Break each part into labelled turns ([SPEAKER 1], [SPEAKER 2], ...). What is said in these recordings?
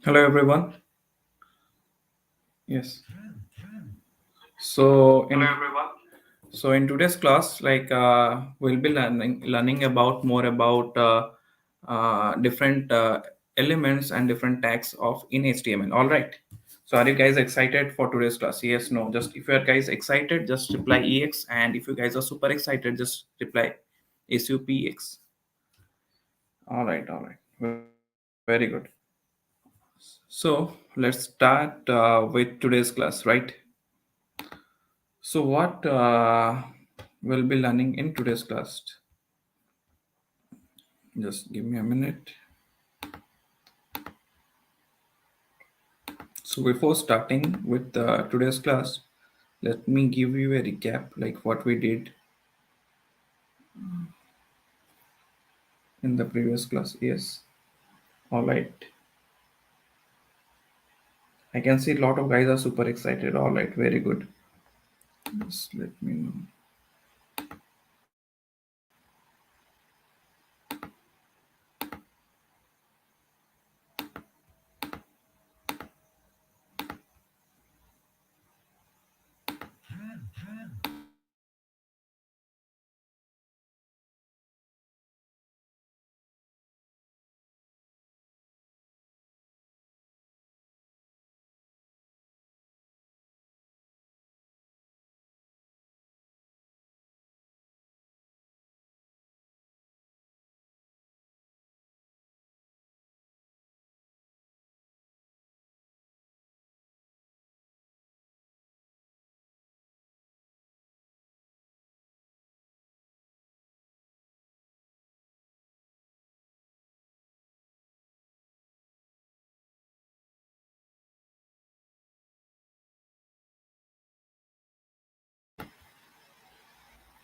[SPEAKER 1] Hello everyone. Yes. So in
[SPEAKER 2] Hello everyone.
[SPEAKER 1] in today's class, we'll be learning about more about different elements and different tags of in HTML. All right. So are you guys excited for today's class? Yes, no. Just if you are guys excited, just reply EX, and if you guys are super excited, just reply SUPX. All right. Very good. So let's start with today's class, right? So what we'll be learning in today's class? Just give me a minute. So before starting with today's class, let me give you a recap like what we did in the previous class. Yes. All right. I can see a lot of guys are super excited. All right. Very good. Just let me know.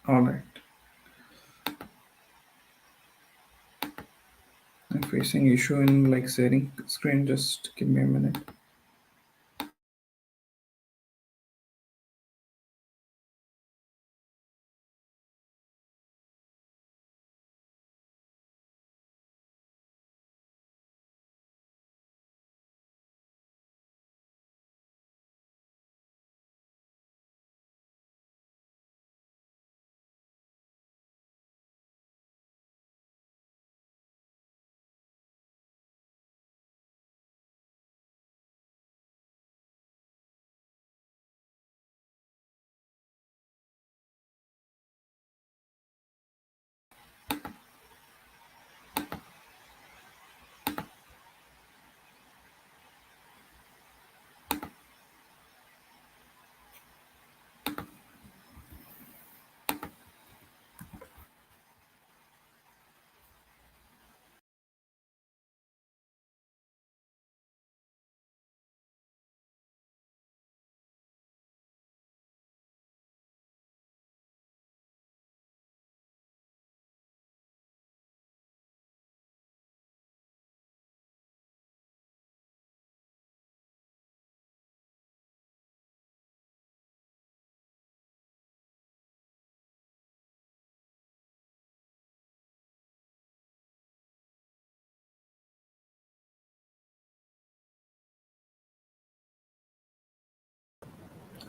[SPEAKER 1] All right. I'm facing issue in like sharing screen. Just give me a minute.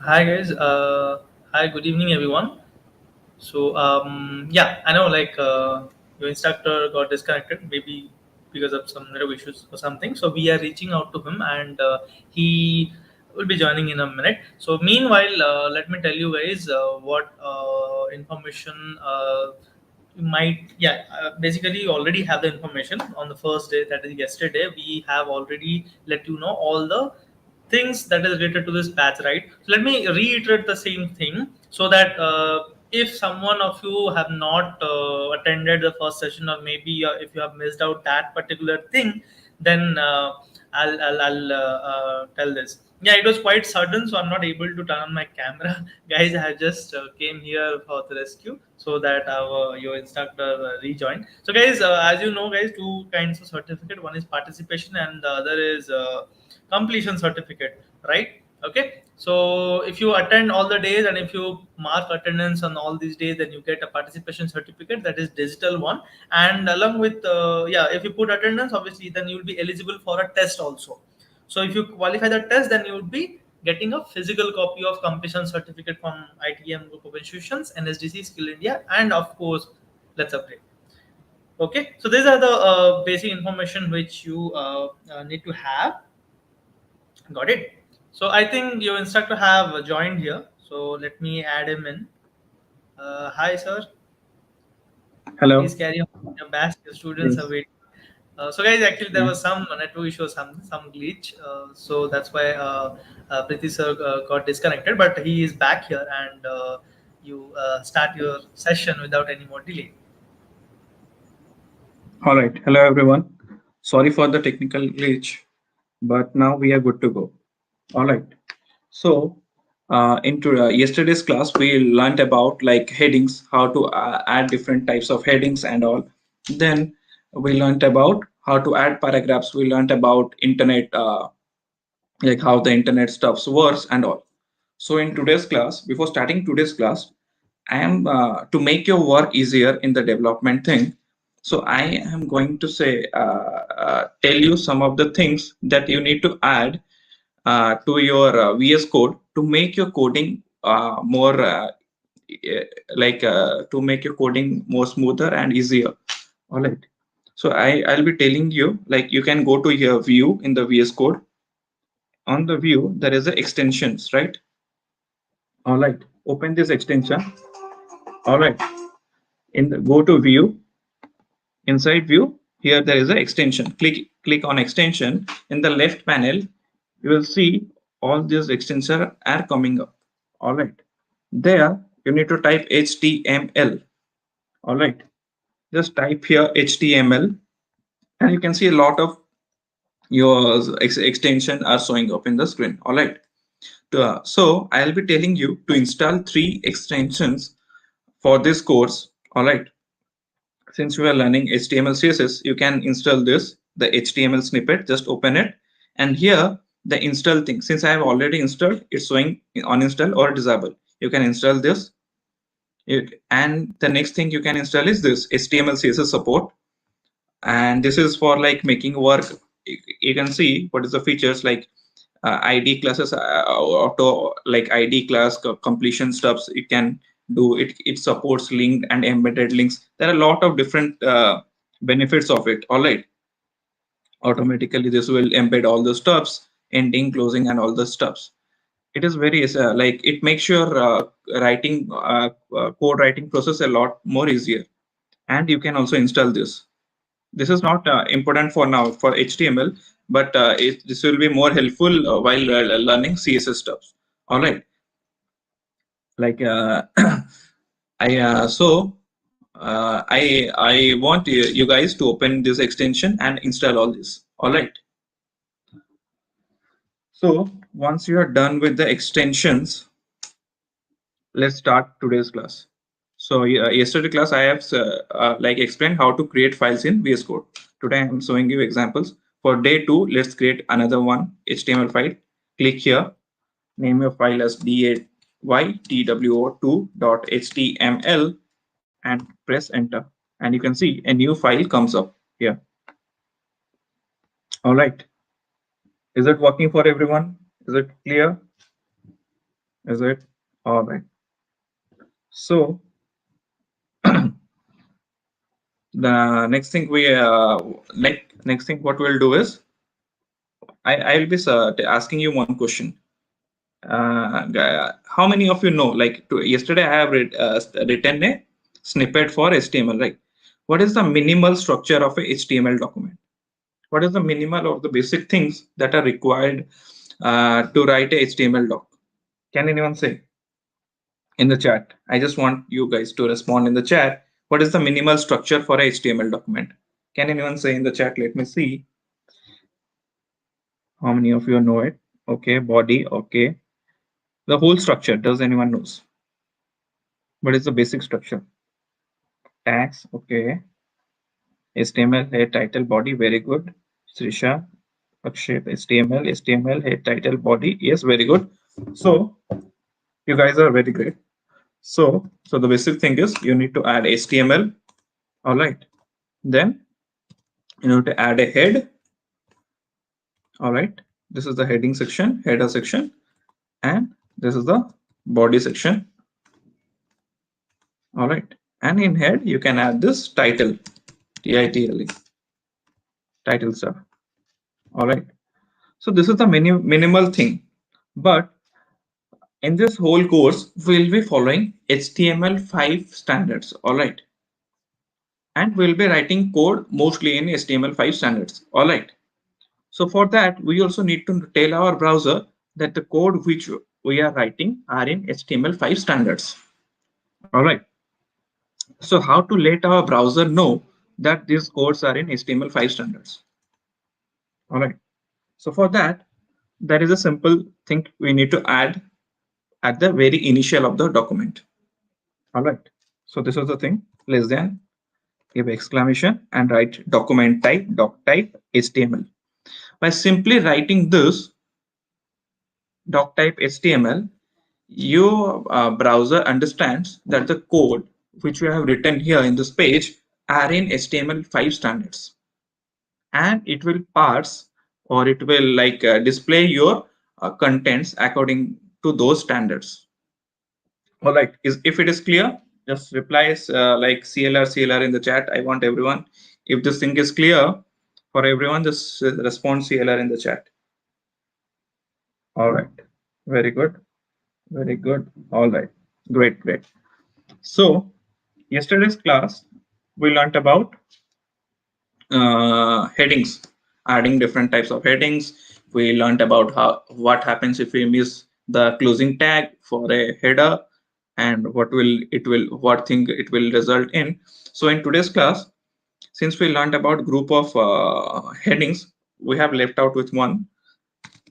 [SPEAKER 2] Hi guys. Hi. Good evening, everyone. Yeah, I know your instructor got disconnected, maybe because of some network issues or something. So we are reaching out to him, and he will be joining in a minute. So meanwhile, let me tell you guys what information you might. Yeah, basically you already have the information on the first day, that is yesterday. We have already let you know all the things that is related to this patch, right? So let me reiterate the same thing, so that if someone of you have not attended the first session, or maybe if you have missed out that particular thing, then I'll tell this. Yeah, it was quite sudden, so I'm not able to turn on my camera. Guys, I just came here for the rescue, so that our your instructor rejoined. So guys, as you know guys, two kinds of certificate. One is participation, and the other is completion certificate, right? Okay, so if you attend all the days, and if you mark attendance on all these days, then you get a participation certificate, that is digital one. And along with yeah, if you put attendance, obviously then you'll be eligible for a test also. So if you qualify the test, then you would be getting a physical copy of completion certificate from ITM Group of Institutions, NSDC, Skill India, and of course, Let's Upgrade. Okay, so these are the basic information which you need to have. Got it. So I think your instructor have joined here. So let me add him in. Hi, sir. Please
[SPEAKER 1] Hello.
[SPEAKER 2] carry on your best. The students are
[SPEAKER 1] Yes.
[SPEAKER 2] waiting. So guys, actually there
[SPEAKER 1] Yeah.
[SPEAKER 2] was some network issue, some glitch. So that's why Priti sir got disconnected, but he is back here, and you start your session without any more delay.
[SPEAKER 1] All right. Hello, everyone. Sorry for the technical glitch, but now we are good to go. All right. So, into yesterday's class, we learned about like headings, how to add different types of headings and all. Then we learned about how to add paragraphs. We learned about internet, like how the internet stuffs works and all. So in today's class, before starting today's class, I am to make your work easier in the development thing. So I am going to say, tell you some of the things that you need to add to your VS Code to make your coding more to make your coding more smoother and easier. All right. So I'll be telling you, like, you can go to your view in the VS Code. On the view there is a extensions, right? All right, open this extension. All right, in the go to view, inside view, here there is a extension. Click on extension. In the left panel you will see all these extensions are coming up. All right, there you need to type HTML. All right, just type here HTML, and you can see a lot of your extension are showing up in the screen. All right, so I'll be telling you to install 3 extensions for this course. All right, since we are learning HTML CSS, you can install this, the HTML snippet. Just open it, and here the install thing, since I have already installed, it's showing uninstall or disable. You can install this. And the next thing you can install is this HTML CSS support, and this is for like making work. You can see what is the features, like id classes, auto, like id class completion stuffs it can do. It supports linked and embedded links. There are a lot of different benefits of it. All right, automatically this will embed all the stuffs, ending, closing, and all the stuffs. It is very like, it makes your writing code writing process a lot more easier. And you can also install this. This is not important for now for HTML, but this will be more helpful while learning CSS stuff. All right, like I I want you guys to open this extension and install all this. All right. So once you are done with the extensions, let's start today's class. So yesterday class I have like explained how to create files in VS Code. Today I am showing you examples. For day 2, let's create another one HTML file. Click here, name your file as daytwo2.html and press enter. And you can see a new file comes up here. All right. Is it working for everyone? Is it clear? Is it? All right. So the next thing we next thing what we'll do is I'll be asking you one question. How many of you know, like yesterday I have written a snippet for HTML, right? What is the minimal structure of a HTML document? What is the minimal or the basic things that are required to write a HTML doc? Can anyone say in the chat? I just want you guys to respond in the chat. What is the minimal structure for a HTML document? Can anyone say in the chat? Let me see how many of you know it. Okay, body. Okay, the whole structure. Does anyone knows? What is the basic structure? Tags. Okay, HTML head, title, body. Very good. Srisha, Akshay, HTML head, title, body. Yes, very good. So you guys are very great. So the basic thing is you need to add HTML. All right. Then you need to add a head. All right. This is the heading section, header section, and this is the body section. All right. And in head, you can add this title, title, title stuff. All right. So this is the minimal thing. But in this whole course, we'll be following HTML5 standards. All right. And we'll be writing code mostly in HTML5 standards. All right. So for that, we also need to tell our browser that the code which we are writing are in HTML5 standards. All right. So how to let our browser know that these codes are in HTML5 standards? All right. So for that, there is a simple thing we need to add at the very initial of the document. All right. So this is the thing, less than, give exclamation and write document type, doc type, HTML. By simply writing this doc type HTML, your browser understands that the code which you have written here in this page are in HTML5 standards, and it will parse, or it will like display your contents according to those standards. All right, if it is clear, just reply like CLR in the chat. I want everyone, if this thing is clear for everyone, just respond CLR in the chat. All right, very good, very good. All right, great. So yesterday's class, we learned about headings, adding different types of headings. We learned about what happens if we miss the closing tag for a header, and what thing it will result in. So in today's class, since we learned about group of headings, we have left out with one.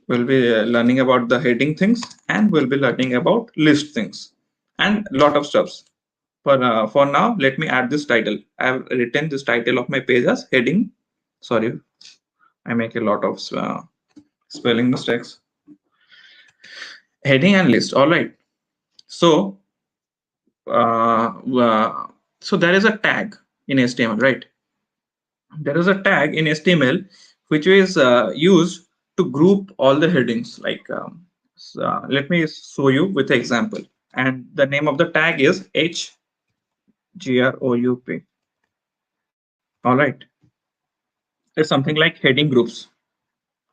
[SPEAKER 1] We'll be learning about the heading things, and we'll be learning about list things and a lot of stuffs. For now, let me add this title. I have written this title of my page as heading. Sorry, I make a lot of spelling mistakes. Heading and list. All right. So, uh, uh, so there is a tag in HTML, right? There is a tag in HTML which is used to group all the headings. Like, let me show you with an example. And the name of the tag is HGROUP. All right. It's something like heading groups.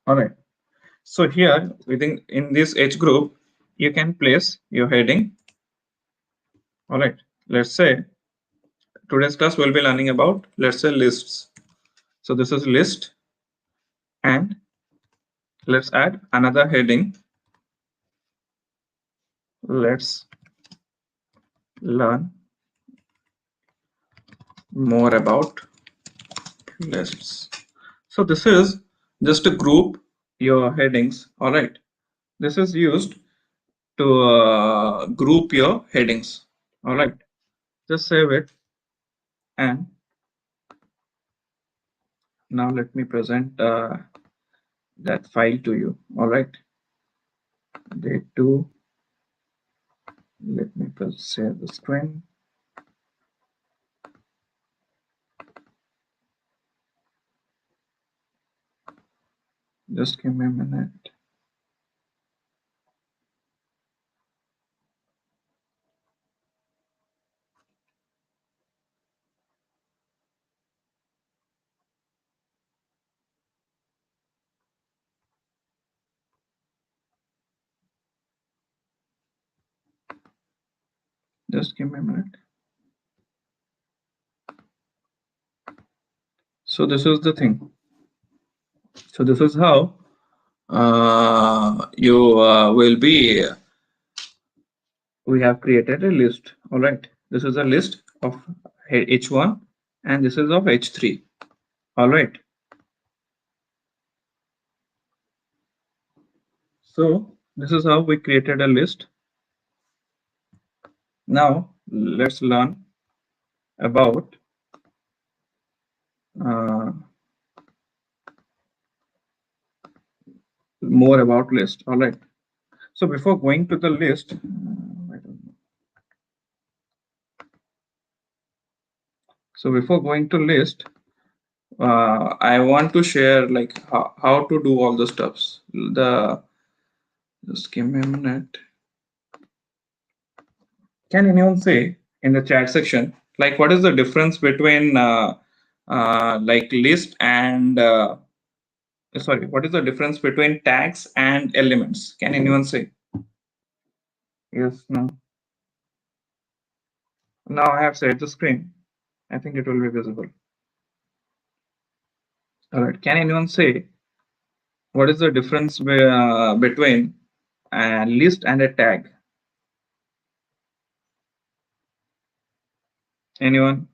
[SPEAKER 1] All right. So here within in this H group, you can place your heading. All right. Let's say today's class will be learning about, let's say, lists. So this is list, and let's add another heading. Let's learn more about lists. So this is just to group your headings. All right. This is used to group your headings. All right. Just save it, and now let me present that file to you. All right. Day 2. Let me share the screen. Just give me a minute. Just give me a minute. So this is the thing. So this is how you will be. We have created a list. All right. This is a list of H1, and this is of H3. All right. So this is how we created a list. Now let's learn about more about list. All right. So before going to the list, I don't know. So before going to list, I want to share like how to do all the stuffs. Just give me a minute. Can anyone say in the chat section like what is the difference between like list and sorry, what is the difference between tags and elements? Can anyone say? Yes, no. Now I have set the screen. I think it will be visible. All right. Can anyone say what is the difference between a list and a tag? Anyone?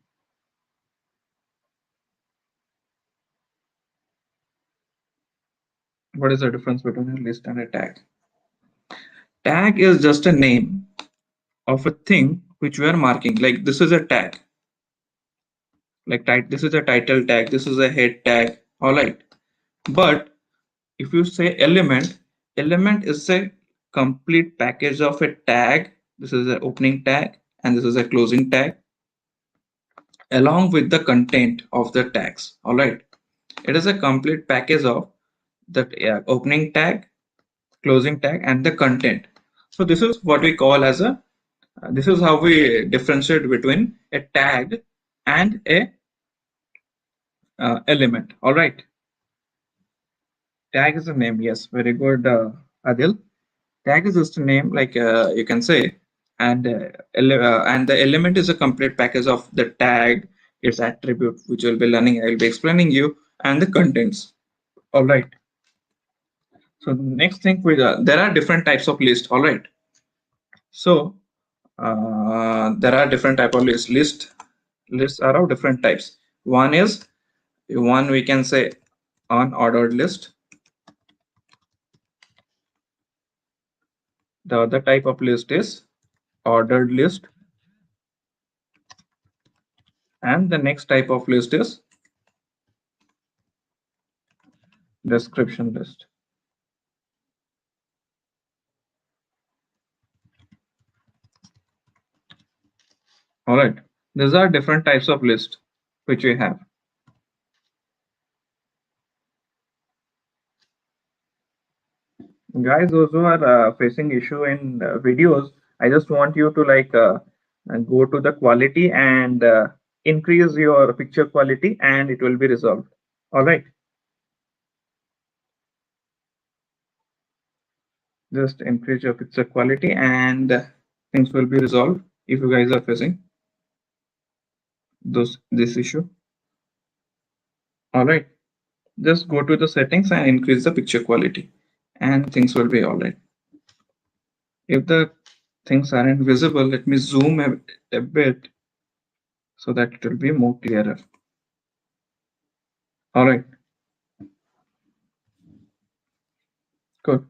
[SPEAKER 1] What is the difference between a list and a tag? Tag is just a name of a thing which we are marking. Like this is a tag. Like this is a title tag. This is a head tag. All right. But if you say element, element is a complete package of a tag. This is an opening tag and this is a closing tag along with the content of the tags. All right. It is a complete package of the opening tag, closing tag, and the content. So this is what we call as a. This is how we differentiate between a tag and a element. All right. Tag is a name. Yes, very good, Adil. Tag is just a name, like you can say, and the element is a complete package of the tag, its attribute, which we'll be learning. I will be explaining you, and the contents. All right. So the next thing there are different types of list. All right. So there are different type of lists are of different types. One we can say unordered list. The other type of list is ordered list, and the next type of list is description list. All right. These are different types of list which we have. Guys, those who are facing issue in videos, I just want you to like go to the quality and increase your picture quality and it will be resolved. All right. Just increase your picture quality and things will be resolved if you guys are facing this issue. All right. Just go to the settings and increase the picture quality and things will be all right. If the things aren't visible, let me zoom a bit so that it will be more clearer. All right. Good.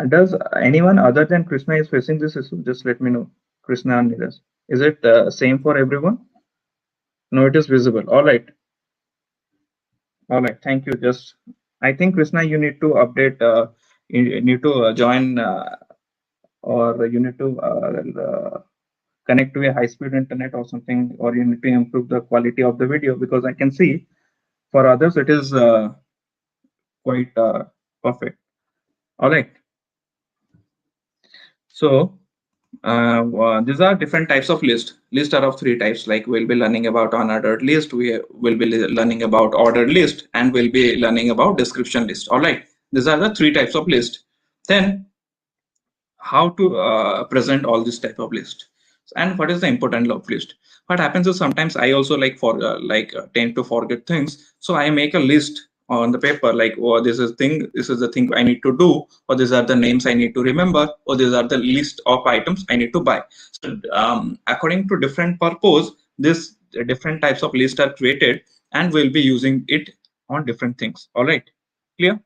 [SPEAKER 1] Does anyone other than Krishna is facing this issue? Just let me know. Krishna and Neeraj. Is it same for everyone? No, it is visible. All right. All right. Thank you. Just I think Krishna, you need to update. You need to join or you need to connect to a high-speed internet or something, or you need to improve the quality of the video because I can see for others it is quite perfect. All right. So these are different types of list. List are of three types. Like we'll be learning about unordered list. We will be learning about ordered list, and we'll be learning about description list. All right. These are the three types of list. Then how to present all this type of list and what is the important of list. What happens is sometimes I also tend to forget things, so I make a list on the paper like, oh, this is the thing I need to do, or these are the names I need to remember, or these are the list of items I need to buy. So according to different purpose, this different types of list are created and we'll be using it on different things. All right, clear?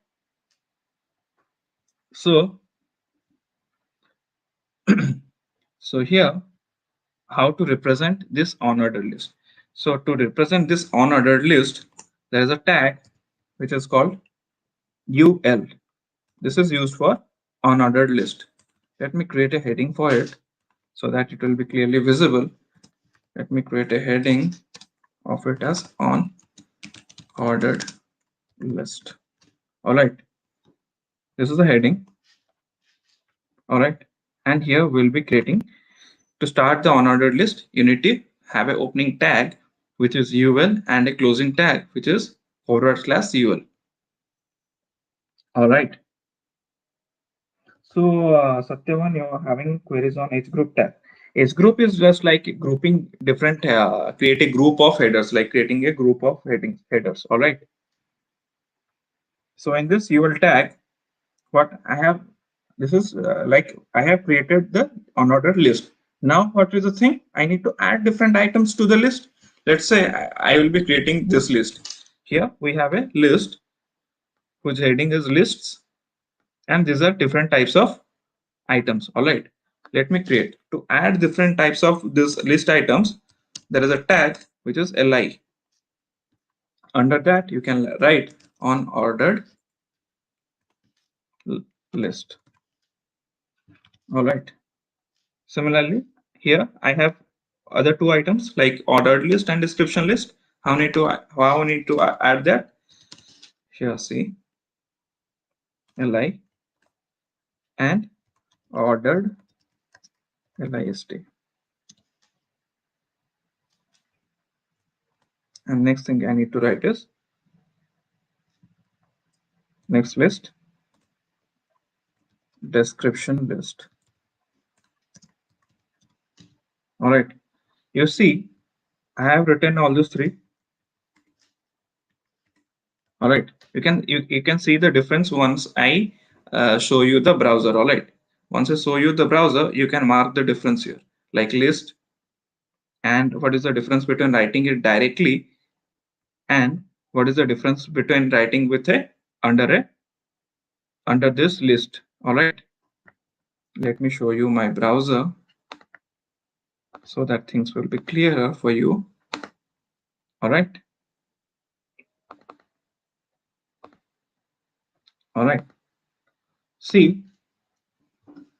[SPEAKER 1] So so here how to represent this unordered list. So to represent this unordered list, there is a tag which is called UL. This is used for unordered list. Let me create a heading for it so that it will be clearly visible. Let me create a heading of it as on ordered list. All right, this is the heading. All right, and here we'll be creating, to start the unordered list, you need to have an opening tag which is ul and a closing tag which is /ul. All right. So Satyavan, you're having queries on age group tag. Age group is just like grouping different, create a group of headers, like creating a group of headers. All right. So in this ul tag, what I have, this is like I have created the unordered list. Now what is the thing? I need to add different items to the list. Let's say I will be creating this list. Here we have a list whose heading is lists, and these are different types of items. All right, let me create, to add different types of this list items, there is a tag which is li. Under that you can write on ordered list. All right, similarly here I have other two items like ordered list and description list. How I need to add that? Here see li and ordered list. And next thing I need to write is next list description list. All right, you see I have written all these three. All right, you can see the difference once I show you the browser. All right, once I show you the browser, you can mark the difference here, like list, and what is the difference between writing it directly and what is the difference between writing with a under this list. All right, let me show you my browser so that things will be clearer for you. All right. All right. See,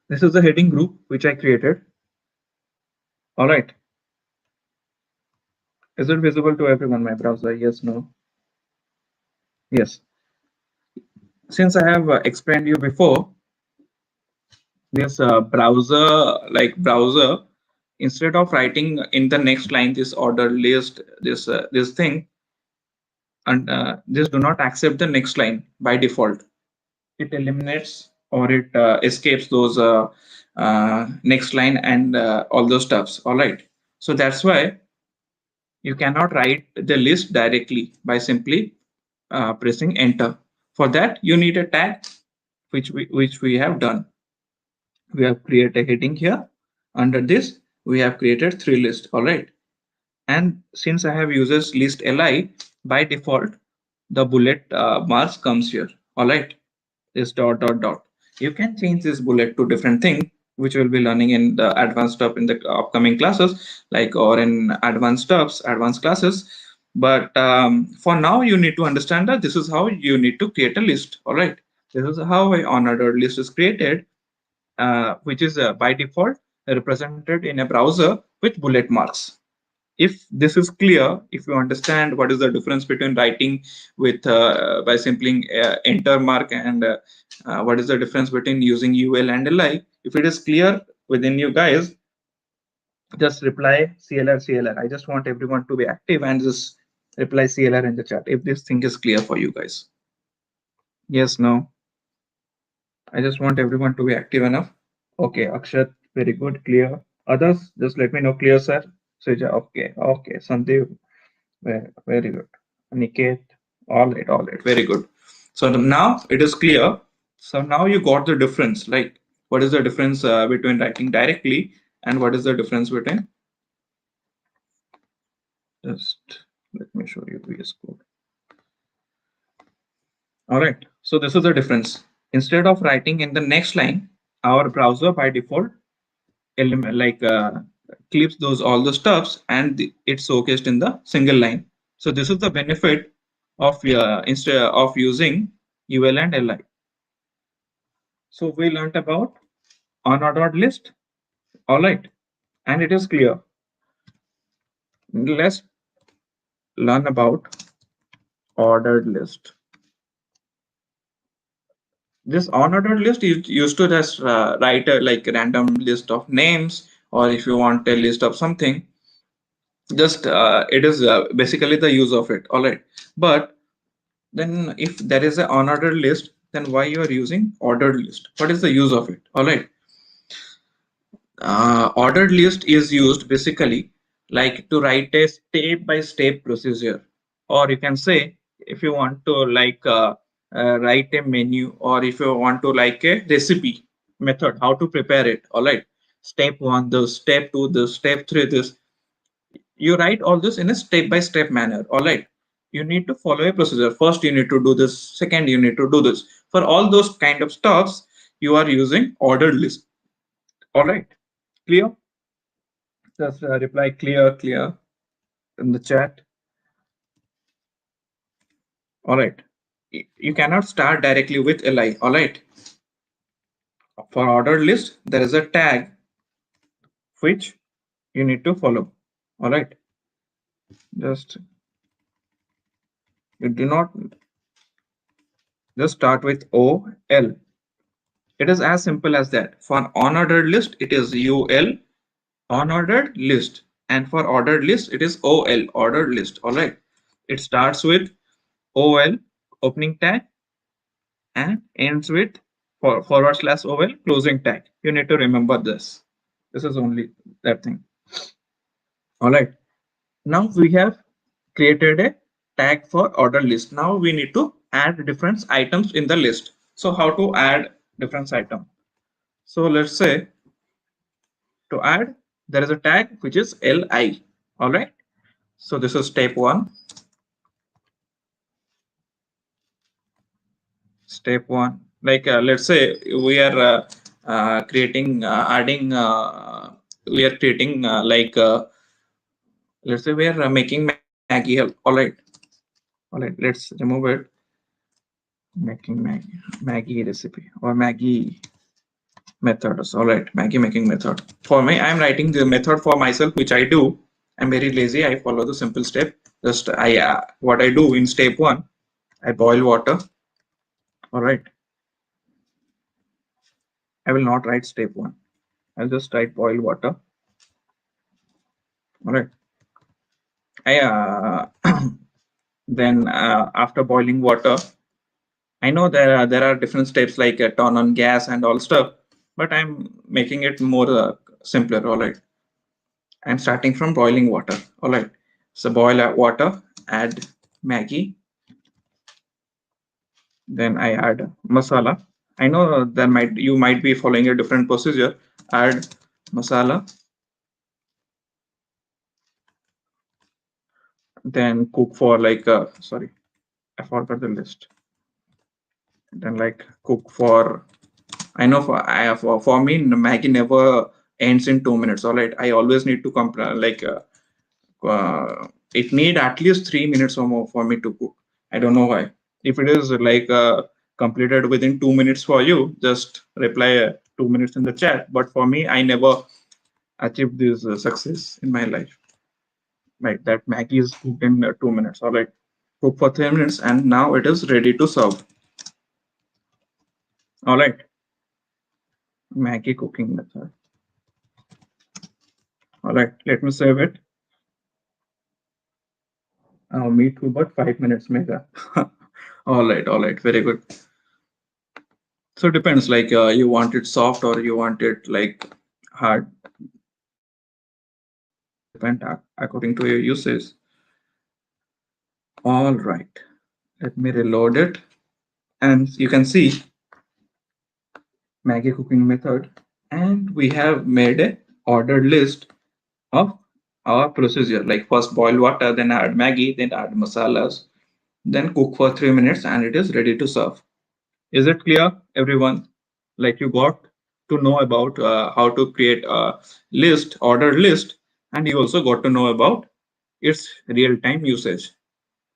[SPEAKER 1] this is the heading group which I created. All right. Is it visible to everyone, my browser? Yes, no? Yes. Since I have explained you before, this browser, instead of writing in the next line this order list, this thing, and this do not accept the next line by default. It eliminates or it escapes those next line and all those stuffs. All right. So that's why you cannot write the list directly by simply pressing enter. For that, you need a tag, which we have done. We have created a heading here. Under this, we have created three lists. All right. And since I have users list li, by default, the bullet marks comes here. All right. This dot dot dot. You can change this bullet to different thing, which we'll be learning in the advanced stuff in the upcoming classes, like or in advanced classes. But for now, you need to understand that this is how you need to create a list. All right, this is how a unordered list is created, which is by default represented in a browser with bullet marks. If this is clear, if you understand what is the difference between writing with by simply enter mark and what is the difference between using ul and li, if it is clear within you guys, just reply clr. I just want everyone to be active and just reply clr in the chat if this thing is clear for you guys. Yes, no? I just want everyone to be active enough. Okay, Akshat, very good, clear. Others, just let me know. Clear, sir? Suja, okay, okay. Sandeep, very good. Niket, all right, very good. So now it is clear. So now you got the difference. Like, what is the difference between writing directly and what is the difference between? Just let me show you VS Code. All right. So this is the difference. Instead of writing in the next line, our browser by default like clips those all the stuffs and it's showcased in the single line. So this is the benefit of instead of using ul and li. So we learned about unordered list. All right, and it is clear. Let's learn about ordered list. This unordered list is used to just write a like random list of names, or if you want a list of something, just it is basically the use of it. All right, but then if there is an unordered list, then why you are using ordered list? What is the use of it? All right, ordered list is used basically like to write a step by step procedure, or you can say if you want to like write a menu, or if you want to like a recipe method how to prepare it. All right, step 1 this, step 2 this, step 3 this. You write all this in a step by step manner. All right, you need to follow a procedure. First you need to do this, second you need to do this. For all those kind of stuffs you are using ordered list. All right, clear? Just reply clear, clear in the chat. All right. You cannot start directly with li. All right. For ordered list, there is a tag which you need to follow. All right. Just you do not just start with O L. It is as simple as that. For unordered list, it is UL unordered list, and for ordered list, it is OL ordered list. All right. It starts with OL opening tag and ends with forward slash OL closing tag. You need to remember this. This is only that thing. All right. Now we have created a tag for order list. Now we need to add different items in the list. So how to add different item? So let's say to add, there is a tag which is li. All right. So this is step 1. Step 1. Like let's say we are creating, adding, we are creating like let's say we are making Maggie. All right. All right. Let's remove it. Making Maggie recipe or Maggie methods. All right. Maggie making method. For me, I'm writing the method for myself, which I do. I'm very lazy. I follow the simple step. Just I what I do in step 1, I boil water. All right. I will not write step 1. I'll just write boil water. All right. I then after boiling water, I know there are different steps like turn on gas and all stuff, but I'm making it more simpler. All right, I'm starting from boiling water. All right, so boil water, add Maggie, then I add masala. I know there might you might be following a different procedure. Add masala, then cook for like sorry, I forgot the list. Then like cook for, I know for me Maggie never ends in 2 minutes. All right, I always need to like it need at least 3 minutes or more for me to cook. I don't know why. If it is like completed within 2 minutes for you, just reply 2 minutes in the chat. But for me, I never achieved this success in my life. Like that Maggie is cooked in 2 minutes. All right, cook for 3 minutes, and now it is ready to serve. All right, Maggie cooking method. All right, let me save it. Me too, but 5 minutes, Mega. All right, very good. So it depends, like you want it soft or you want it like hard. Depend according to your usage. All right, let me reload it, and you can see Maggie cooking method, and we have made a ordered list of our procedure. Like first boil water, then add Maggie, then add masalas, then cook for 3 minutes, and it is ready to serve. Is it clear, everyone? Like you got to know about how to create a list, ordered list, and you also got to know about its real-time usage.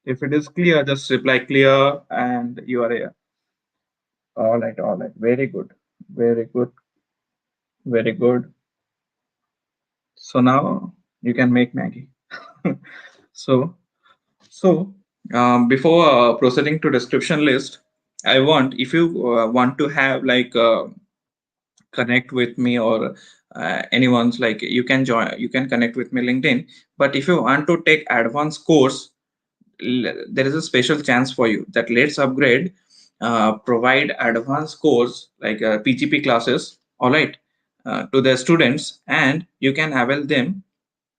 [SPEAKER 1] If it is clear, just reply clear and you are here. All right. Very good. Very good. Very good. So now you can make Maggie. So, before proceeding to description list, I want, if you want to have like connect with me, or anyone's, like, you can join, you can connect with me LinkedIn. But if you want to take advanced course, there is a special chance for you, that Let's Upgrade provide advanced course like PGP classes, all right, to the students, and you can avail them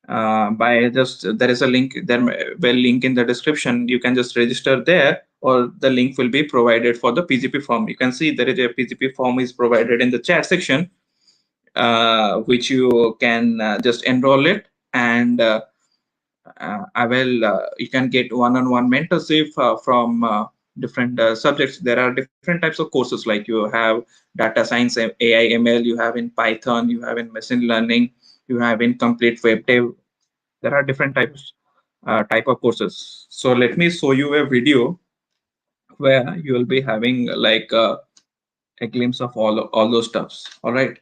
[SPEAKER 1] by just, there is a link there, well, link in the description. You can just register there, or the link will be provided for the PGP form. You can see there is a PGP form is provided in the chat section, which you can just enroll it, and I will, you can get one-on-one mentorship from different subjects. There are different types of courses, like you have data science, AI, ML, you have in Python, you have in machine learning, you have in complete web dev. There are different type of courses. So let me show you a video where you will be having like a glimpse of all those stuffs. All right.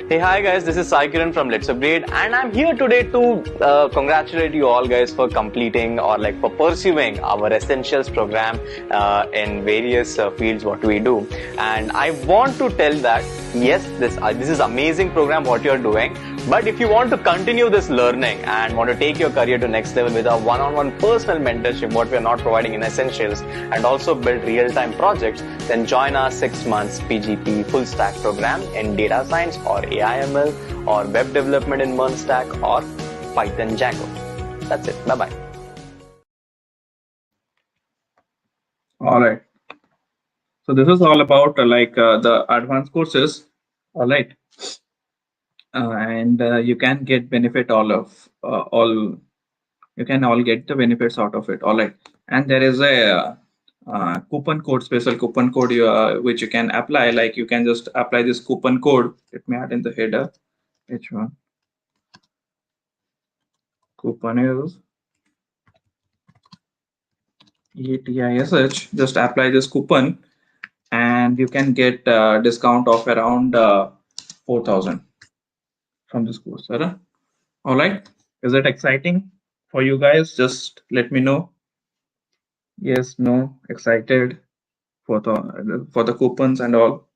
[SPEAKER 3] Hey, hi guys, this is Sai Kiran from Let's Upgrade, and I'm here today to congratulate you all guys for completing or like for pursuing our Essentials program in various fields what we do. And I want to tell that yes, this is amazing program what you're doing. But if you want to continue this learning and want to take your career to next level with a one-on-one personal mentorship, what we are not providing in Essentials, and also build real-time projects, then join our 6 months PGP full stack program in data science or AI/ML or web development in MERN stack or Python Django. That's it. Bye-bye.
[SPEAKER 1] All right. So this is all about the advanced courses. All right. And you can get benefit all, you can all get the benefits out of it. All right. And there is a coupon code, special coupon code, which you can apply. Like, you can just apply this coupon code. Let me add in the header. H1 coupon is ETISH. Just apply this coupon, and you can get discount of around 4,000 from this course. Right? All right. Is it exciting for you guys? Just let me know. Yes, no, excited for the coupons and all.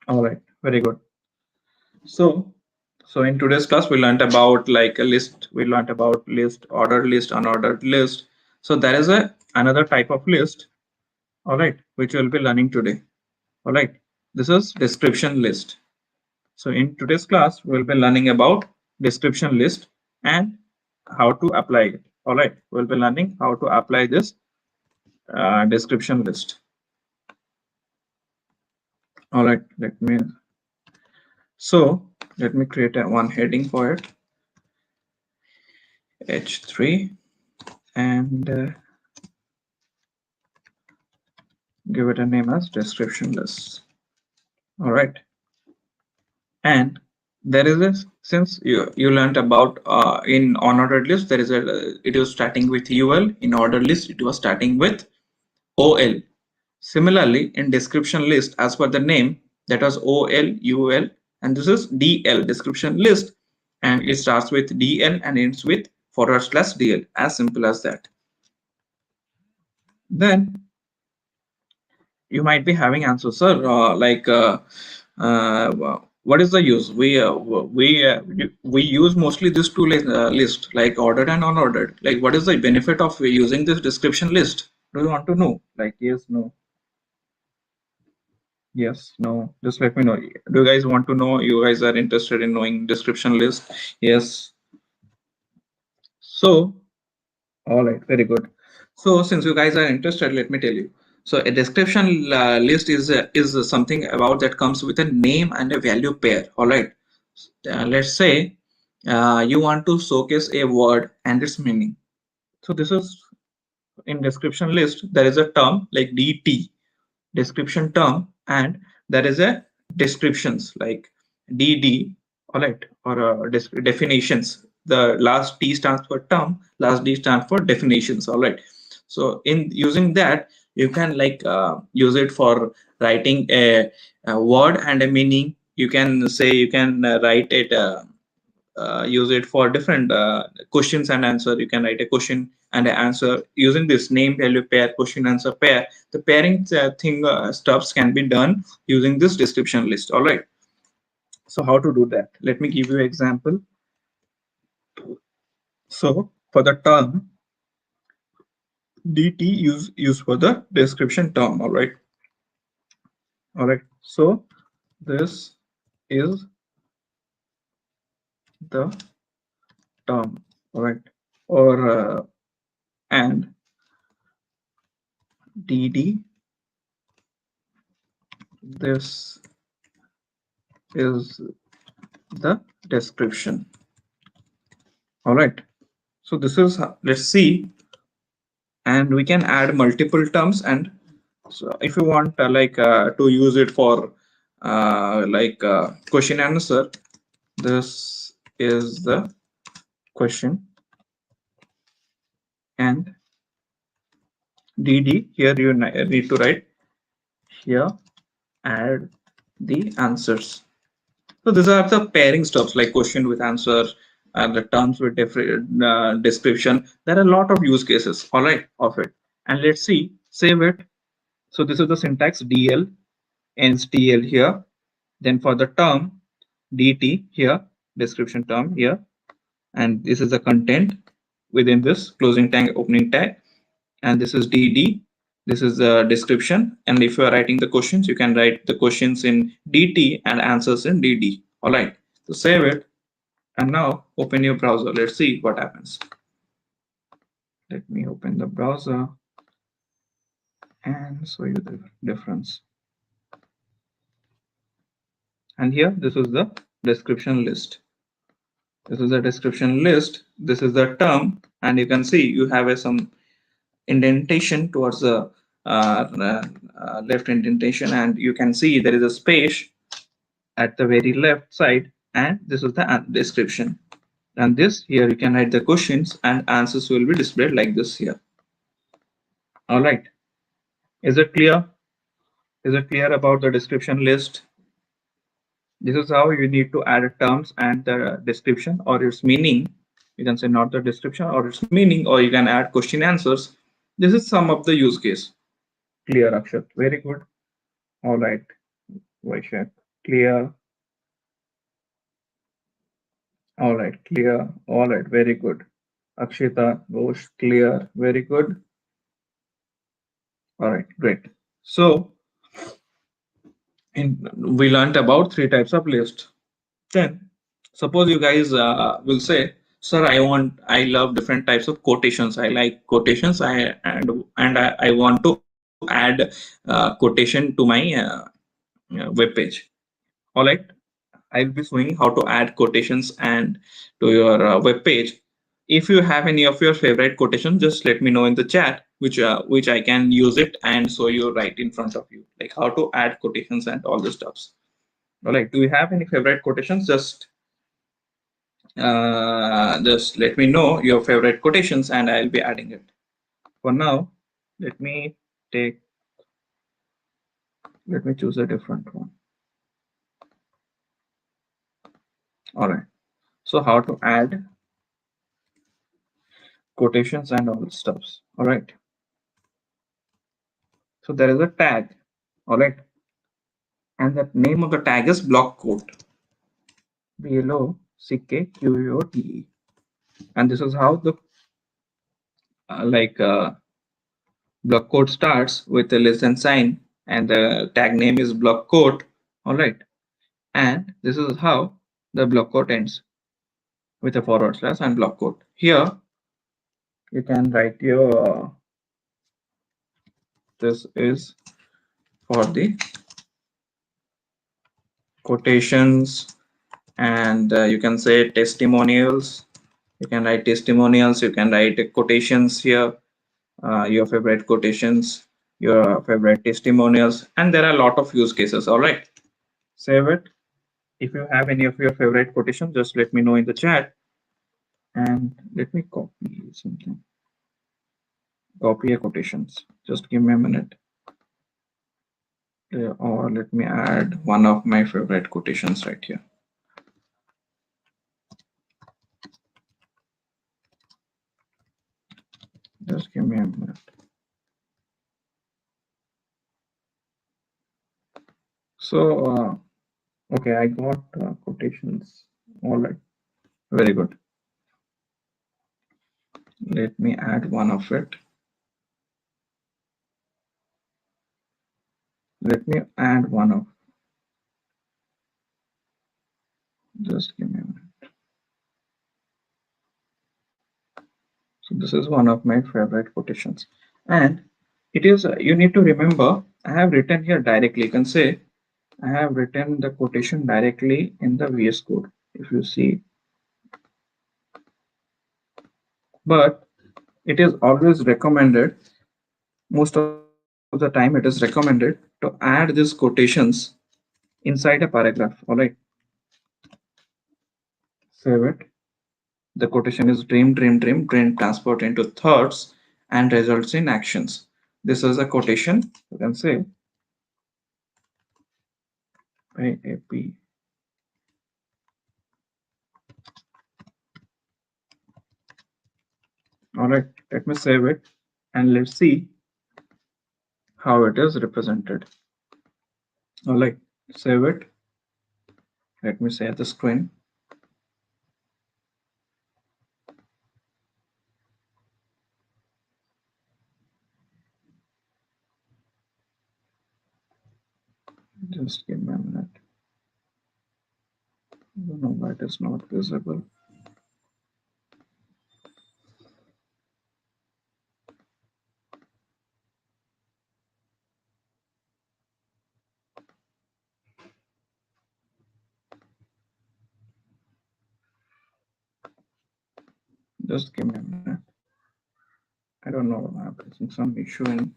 [SPEAKER 1] All right, very good. So, in today's class, we learned about like a list. We learned about list, ordered list, unordered list. So there is another type of list. All right, which we'll be learning today. All right, this is description list. So in today's class, we'll be learning about description list and how to apply it. All right, we'll be learning how to apply this description list. All right, let me create one heading for it, H3, and give it a name as description list. All right. And there is a, since you learned about in unordered list, there is it was starting with UL. In ordered list, it was starting with OL. Similarly, in description list, as per the name, that was OL, UL, and this is DL, description list, and it starts with DL and ends with /DL, as simple as that. Then you might be having answer, sir, what is the use? We use mostly these two list, like ordered and unordered. Like, what is the benefit of using this description list? Do you want to know? Like, yes, no. Yes, no, just let me know. Do you guys want to know? You guys are interested in knowing description list? Yes. So, all right, very good. So since you guys are interested, let me tell you. So a description list is something about that comes with a name and a value pair. All right. Let's say you want to showcase a word and its meaning. So this is in description list. There is a term like DT, description term, and there is a descriptions like DD. All right, or definitions. The last T stands for term, last D stands for definitions. All right. So in using that, you can like use it for writing a word and a meaning. You can say, you can write it use it for different questions and answer. You can write a question and an answer using this name value pair, question answer pair. The pairing thing stuffs can be done using this description list. All right. So how to do that? Let me give you an example. So for the term, dt use for the description term. All right. All right. So this is the term. All right. Or and dd, this is the description. All right. So this is let's see, and we can add multiple terms. And so if you want to use it for question answer, this is the question, and dd here you need to write here add the answers. So these are the pairing stuffs like question with answer and the terms with different description. There are a lot of use cases, all right, of it. And let's see, save it. So this is the syntax dl ends tl here. Then for the term dt here, description term here, and this is the content within this closing tag, opening tag, and this is dd. This is the description, and if you are writing the questions, you can write the questions in dt and answers in dd. All right, so save it, and now open your browser. Let's see what happens. Let me open the browser and show you the difference. And here, this is the description list. This is the description list. This is the term, and you can see you have some indentation towards the left indentation, and you can see there is a space at the very left side, and this is the description. And this here you can write the questions and answers will be displayed like this here. All right, is it clear? Is it clear about the description list? This is how you need to add terms and the description or its meaning. You can say not the description or its meaning, or you can add question answers. This is some of the use case. Clear, Akshat? Very good. All right, Vaishak, clear. All right, clear. All right, very good. Akshita, Ghosh, clear. Very good. All right, great. So we learned about 3 types of list. Then suppose you guys will say, sir, I love different types of quotations. I like quotations. I want to add quotation to my web page. All right, I'll be showing how to add quotations and to your web page. If you have any of your favorite quotations, just let me know in the chat, which I can use it and show you right in front of you, like how to add quotations and all the stuffs. All right, do you have any favorite quotations? Just let me know your favorite quotations and I'll be adding it. For now, let me choose a different one. All right, so how to add quotations and all the stuffs. All right, so there is a tag. All right, and the name of the tag is block quote, BLOCKQUOTE, and this is how the block quote starts with a less than sign, and the tag name is block quote. All right, and this is how the block quote ends with a forward slash and block quote. Here you can write your this is for the quotations, and you can say testimonials. You can write testimonials. You can write quotations here, your favorite quotations, your favorite testimonials, and there are a lot of use cases. All right, save it. If you have any of your favorite quotations, just let me know in the chat. And let me copy something. Copy a quotations. Just give me a minute. Or let me add one of my favorite quotations right here. Just give me a minute. So, okay, I got quotations. All right, very good. Let me add one of it. Let me add one of. Just give me a minute. So this is one of my favorite quotations, and it is. You need to remember. I have written here directly. You can say I have written the quotation directly in the VS Code. If you see, but it is always recommended, most of the time it is recommended to add these quotations inside a paragraph. All right, save it. The quotation is dream transport into thoughts and results in actions. This is a quotation. You can say AAP. All right, let me save it and let's see how it is represented. All right, save it. Let me share the screen. Just give me a minute. I don't know why it is not visible. Just give me a minute. I don't know. I'm facing some issue in.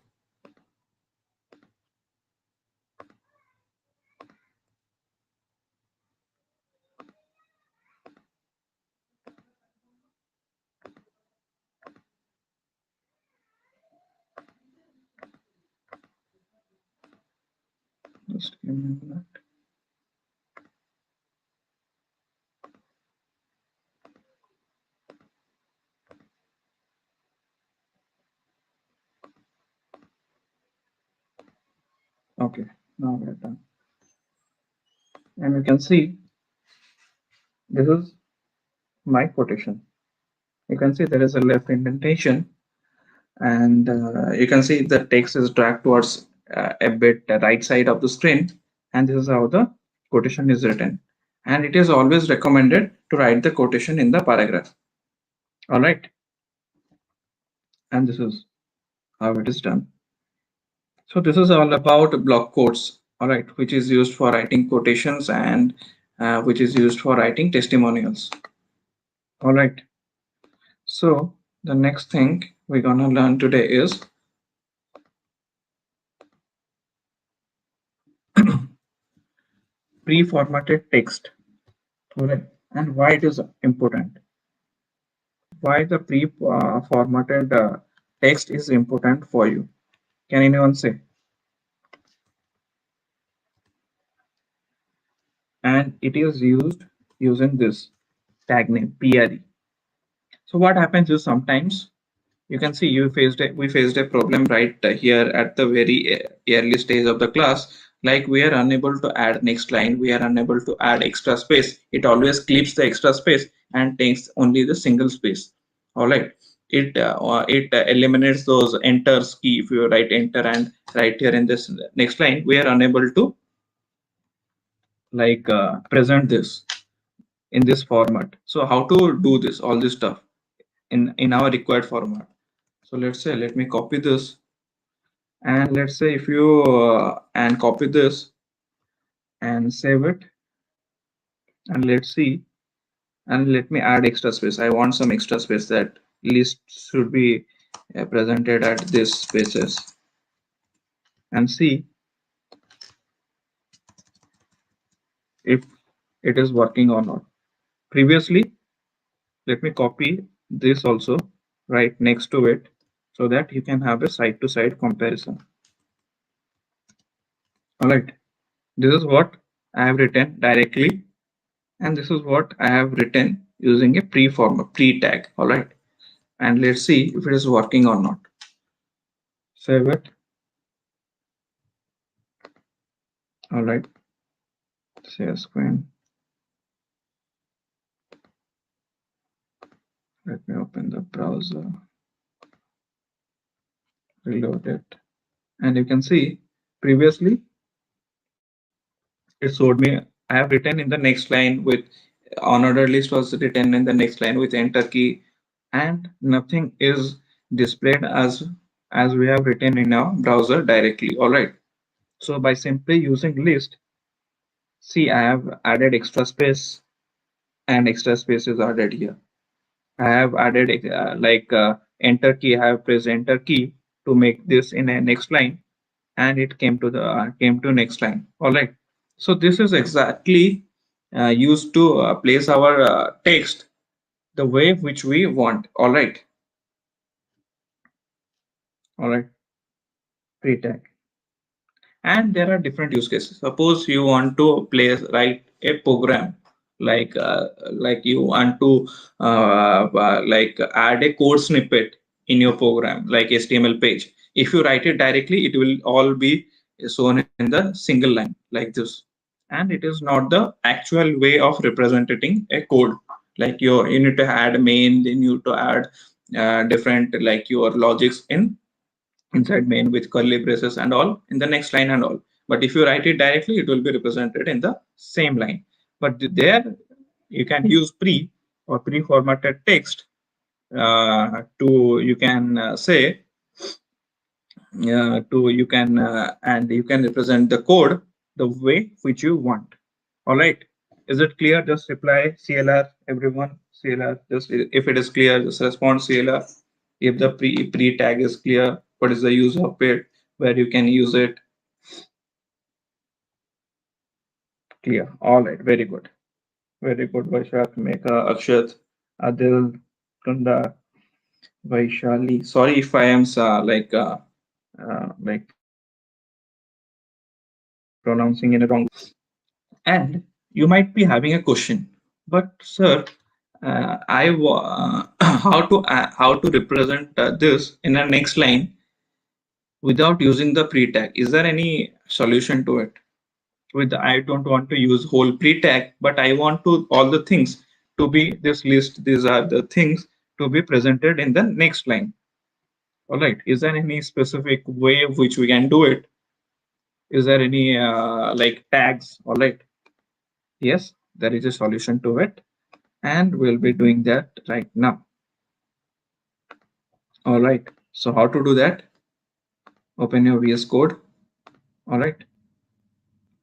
[SPEAKER 1] Just give me a minute. Okay, now we're done. And you can see this is my quotation. You can see there is a left indentation, and you can see the text is dragged towards a bit right side of the screen, and this is how the quotation is written. And it is always recommended to write the quotation in the paragraph. All right, and this is how it is done. So this is all about block quotes, all right, which is used for writing quotations and which is used for writing testimonials. All right. So the next thing we're gonna learn today is pre-formatted text. All right, and why it is important. Why the pre-formatted text is important for you? Can anyone say? And it is used using this tag name PRE. So what happens is sometimes you can see we faced a problem right here at the very early stage of the class, like we are unable to add next line, we are unable to add extra space. It always clips the extra space and takes only the single space. All right, it eliminates those enters key. If you write enter and right here in this next line, we are unable to like present this in this format. So how to do this all this stuff in our required format? So let's say, let me copy this, and let's say if you and copy this and save it, and let's see, and let me add extra space. I want some extra space, that list should be presented at this spaces, and see if it is working or not. Previously, let me copy this also right next to it, so that you can have a side to side comparison. All right, this is what I have written directly, and this is what I have written using a pre-tag. All right, and let's see if it is working or not. Save it. All right. Share screen. Let me open the browser. Reload it. And you can see previously it showed me I have written in the next line with unordered list was written in the next line with enter key, and nothing is displayed as we have written in our browser directly. All right. So by simply using list, see I have added extra space and extra space is added here. I have added enter key. I have pressed enter key to make this in a next line, and it came to next line. All right. So this is exactly used to place our text the way which we want. All right. All right. Pre-tag. And there are different use cases. Suppose you want to write a program like you want to add a code snippet in your program like HTML page. If you write it directly, it will all be shown in the single line like this, and it is not the actual way of representing a code. Like you need to add main, then you need to add different like your logics in inside main with curly braces and all in the next line and all. But if you write it directly, it will be represented in the same line. But there you can use pre-formatted text to you can say to you can and you can represent the code the way which you want. All right. Is it clear? Just reply CLR, everyone. CLR. Just if it is clear, just respond CLR. If the pre tag is clear, what is the use of it, where you can use it. Clear. All right. Very good. Very good. Vaishak, Meka, Akshat, Adil, Kunda, Vaishali. Sorry if I am pronouncing in a wrong. And you might be having a question, but sir, how to represent this in a next line without using the pre-tag? Is there any solution to it? With I don't want to use whole pre-tag, but I want to all the things to be this list. These are the things to be presented in the next line. All right. Is there any specific way which we can do it? Is there any like tags? All right. Yes, there is a solution to it, and we'll be doing that right now. All right. So how to do that? Open your VS Code. All right.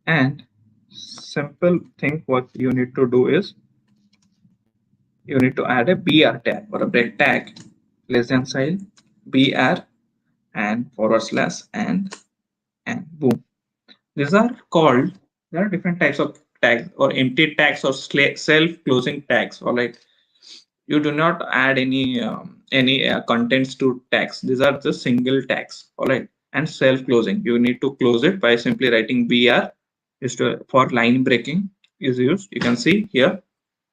[SPEAKER 1] And simple thing what you need to do is you need to add a BR tag or a break tag, less than sign, BR and forward slash and boom. These are called, there are different types of tags or empty tags or self-closing tags. All right. You do not add any contents to tags. These are the single tags. All right. And self-closing, you need to close it by simply writing BR is for line breaking is used. You can see here,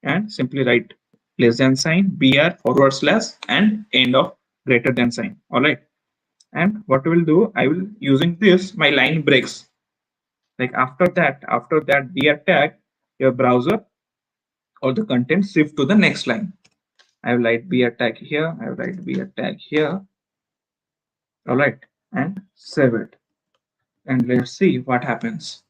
[SPEAKER 1] and simply write less than sign, BR forward slash and end of greater than sign. All right. And what we will do, I will using this my line breaks. Like after that BR tag, your browser or the content shift to the next line. I will write BR tag here. I will write BR tag here. All right, and save it. And let's see what happens.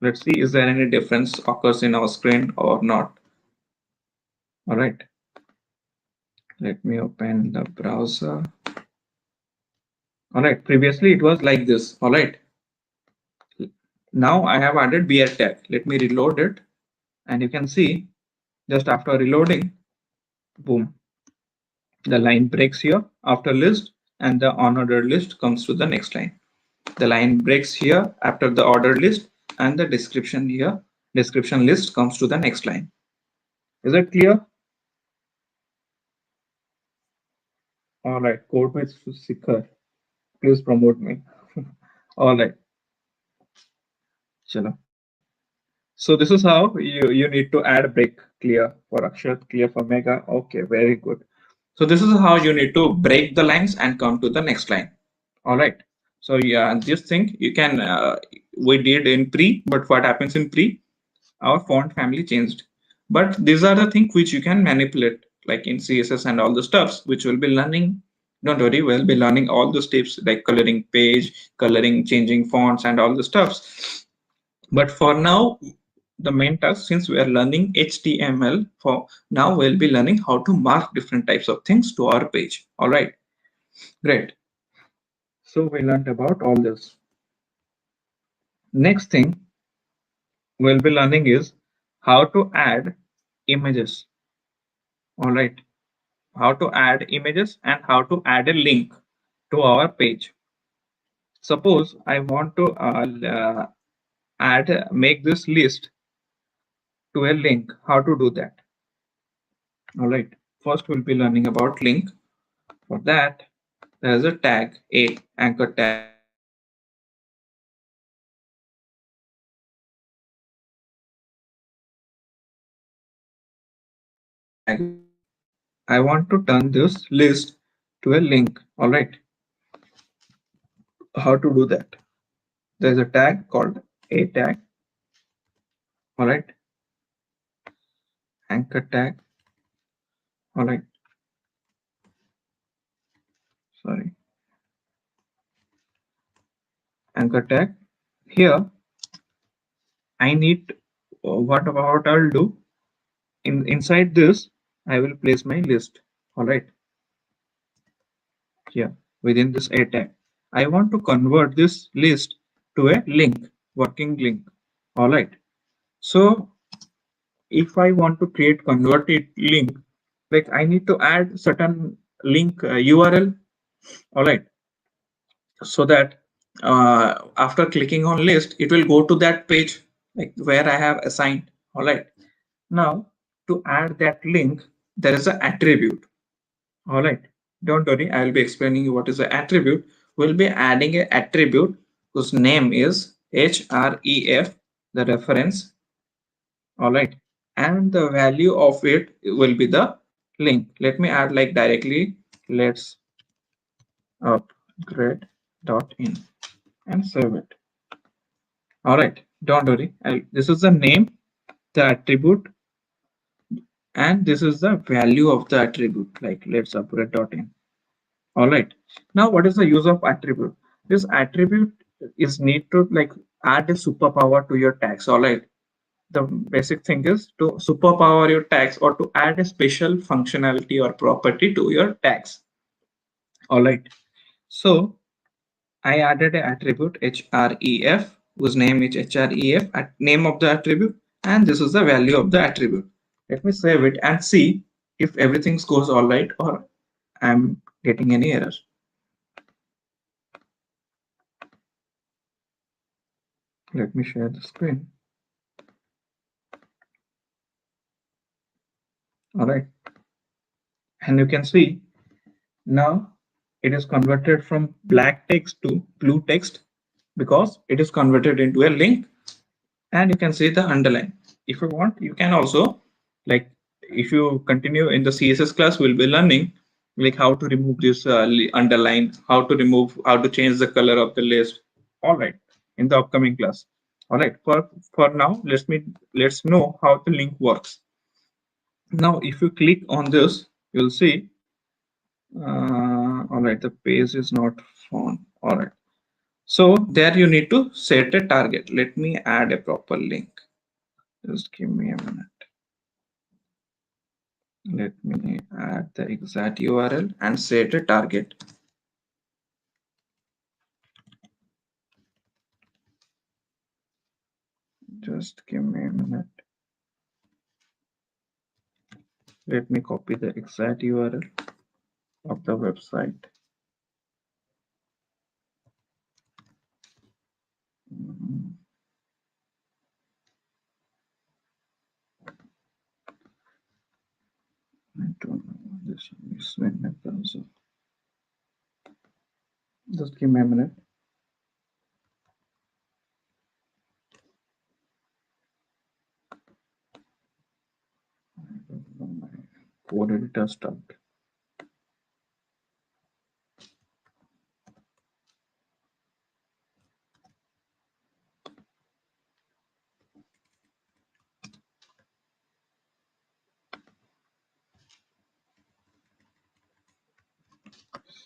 [SPEAKER 1] Let's see, is there any difference occurs in our screen or not? All right. Let me open the browser. All right. Previously it was like this. All right. Now I have added BR tag. Let me reload it, and you can see just after reloading, boom, the line breaks here after list, and the unordered list comes to the next line. The line breaks here after the ordered list, and the description here, description list comes to the next line. Is it clear? All right, code with Sikhar. Please promote me. All right. Chalo. So this is how you need to add break. Clear for Akshat, clear for Mega. Okay, very good. So this is how you need to break the lines and come to the next line. All right. So yeah, this thing you can we did in pre, but what happens in pre? Our font family changed. But these are the things which you can manipulate, like in CSS and all the stuffs, which we'll be learning. Don't worry, we'll be learning all the steps like coloring page, coloring, changing fonts, and all the stuffs. But for now, the main task, since we are learning HTML, for now we'll be learning how to mark different types of things to our page. All right, great. So we learned about all this. Next thing we'll be learning is how to add images. All right, how to add images and how to add a link to our page. Suppose I want to make this list to a link. How to do that? All right, first we'll be learning about link. For that, there's a tag, a anchor tag. I want to turn this list to a link. All right, how to do that? There's a tag called a tag. All right, anchor tag. All right, sorry, anchor tag. Here, I need what about I'll do inside this. I will place my list. All right, here within this a tag. I want to convert this list to a link, working link. All right. So if I want to create converted link, like I need to add certain link URL. All right, so that after clicking on list, it will go to that page like where I have assigned. All right. Now to add that link, there is an attribute. All right. Don't worry, I will be explaining you what is the attribute. We'll be adding an attribute whose name is href, the reference. All right, and the value of it will be the link. Let me add like directly let's upgrade.in and save it. All right, don't worry, this is the name, the attribute, and this is the value of the attribute, like let's upgrade.in. All right, now what is the use of attribute? This attribute is need to like add a superpower to your tags. All right, the basic thing is to superpower your tags or to add a special functionality or property to your tags. All right, so I added an attribute href whose name is href at name of the attribute, and this is the value of the attribute. Let me save it and see if everything goes all right or I'm getting any error. Let me share the screen. All right, and you can see now it is converted from black text to blue text because it is converted into a link, and you can see the underline. If you want, you can also like if you continue in the CSS class, we'll be learning like how to remove this underline, how to change the color of the list. All right, in the upcoming class. All right, for now, let's know how the link works. Now, if you click on this, you'll see. All right, the page is not found. All right. So there you need to set a target. Let me add a proper link. Just give me a minute. Let me add the exact URL and set a target. Just give me a minute. Let me copy the exact URL of the website. I don't know. This is in my browser. Just give me a minute. code editor start.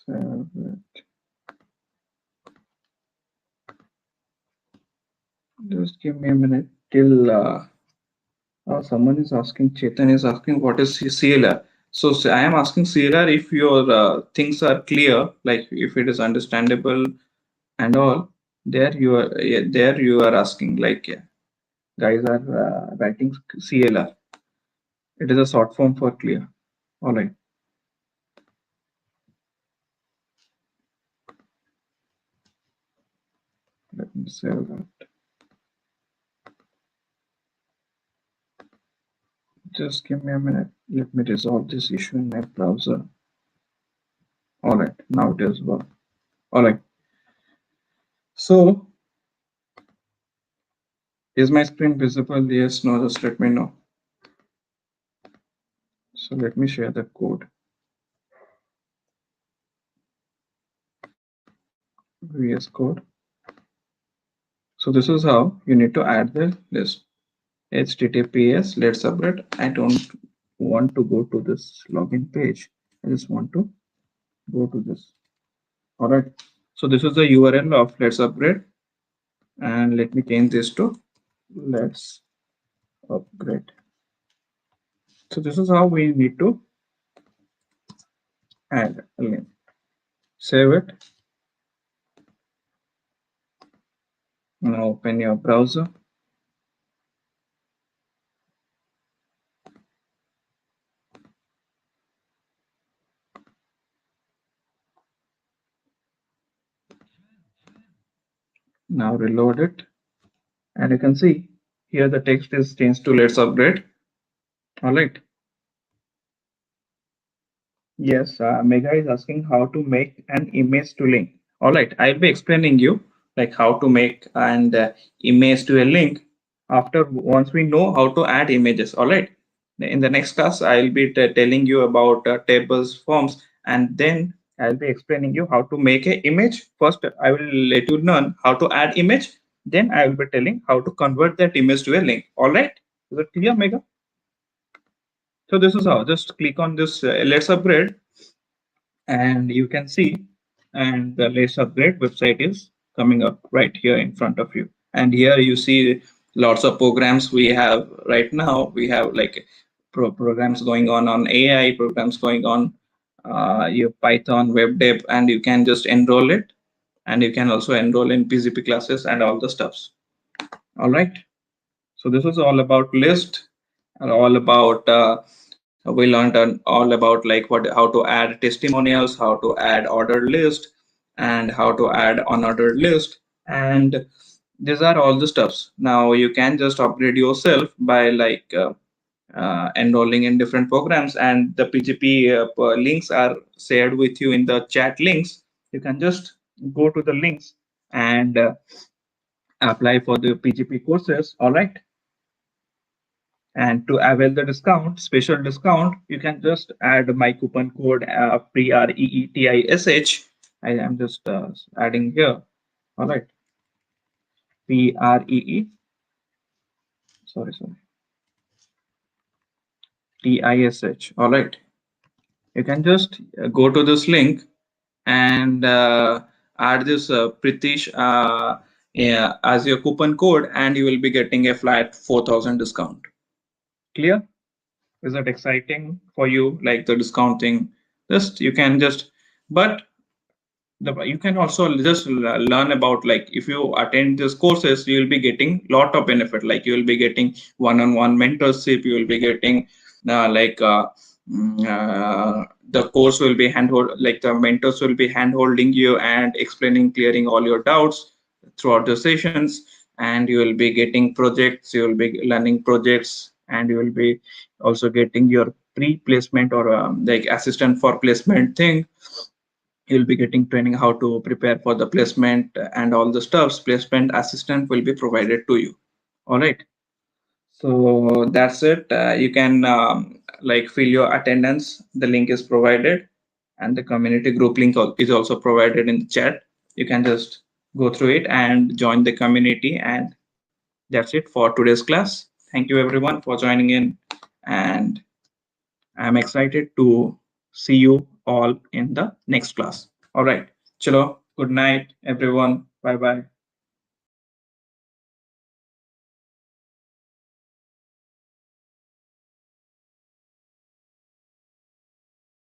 [SPEAKER 1] Save it. Just give me a minute till someone is asking, Chetan is asking, what is CLR? So I am asking CLR if your things are clear, like if it is understandable and all. There you are. Yeah, there you are asking, like, yeah, guys are writing CLR. It is a short form for clear. All right. Let me save that. Just give me a minute. Let me resolve this issue in my browser. All right. Now it is well. All right. So is my screen visible? Yes, no, just let me know. So let me share the code. VS Code. So this is how you need to add the list. HTTPS, let's upgrade. I don't want to go to this login page. I just want to go to this. All right. So this is the URL of Let's Upgrade. And let me change this to Let's Upgrade. So this is how we need to add a link. Save it. Now open your browser. Now reload it. And you can see here the text is changed to Let's Upgrade. All right. Yes, Mega is asking how to make an image to link. All right, I'll be explaining you like how to make an image to a link after once we know how to add images. All right. In the next class, I'll be telling you about tables, forms, and then I'll be explaining you how to make an image. First, I will let you learn how to add image. Then I will be telling how to convert that image to a link. All right. Is it clear, Mega? So this is how. Just click on this. Let's upgrade and you can see and the LetsUpgrade website is coming up right here in front of you, and here you see lots of programs we have right now. We have like programs going on AI, programs going on your Python web dev, and you can just enroll it, and you can also enroll in PGP classes and all the stuffs. All right, so this is all about list and all about we learned all about like how to add testimonials, how to add ordered list, and how to add unordered list, and these are all the stuffs. Now you can just upgrade yourself by like enrolling in different programs, and the PGP links are shared with you in the chat links. You can just go to the links and apply for the PGP courses. All right. And to avail the discount, special discount, you can just add my coupon code PREETISH. I am just adding here. All right. PREE. Sorry. TISH. All right. You can just go to this link and add this Pritish yeah, as your coupon code, and you will be getting a flat 4,000 discount. Clear? Is that exciting for you, like the discount thing? Just you can just, but you can also just learn about like if you attend these courses, you will be getting lot of benefit. Like you will be getting one-on-one mentorship. You will be getting like the course will be handhold, like the mentors will be hand-holding you and explaining, clearing all your doubts throughout the sessions, and you will be getting projects. You will be learning projects, and you will be also getting your pre-placement or like assistant for placement thing. You'll be getting training how to prepare for the placement and all the stuffs. Placement assistant will be provided to you. All right. So that's it. You can like fill your attendance. The link is provided, and the community group link is also provided in the chat. You can just go through it and join the community, and that's it for today's class. Thank you everyone for joining in, and I'm excited to see you all in the next class. All right. Chalo. Good night, everyone. Bye bye.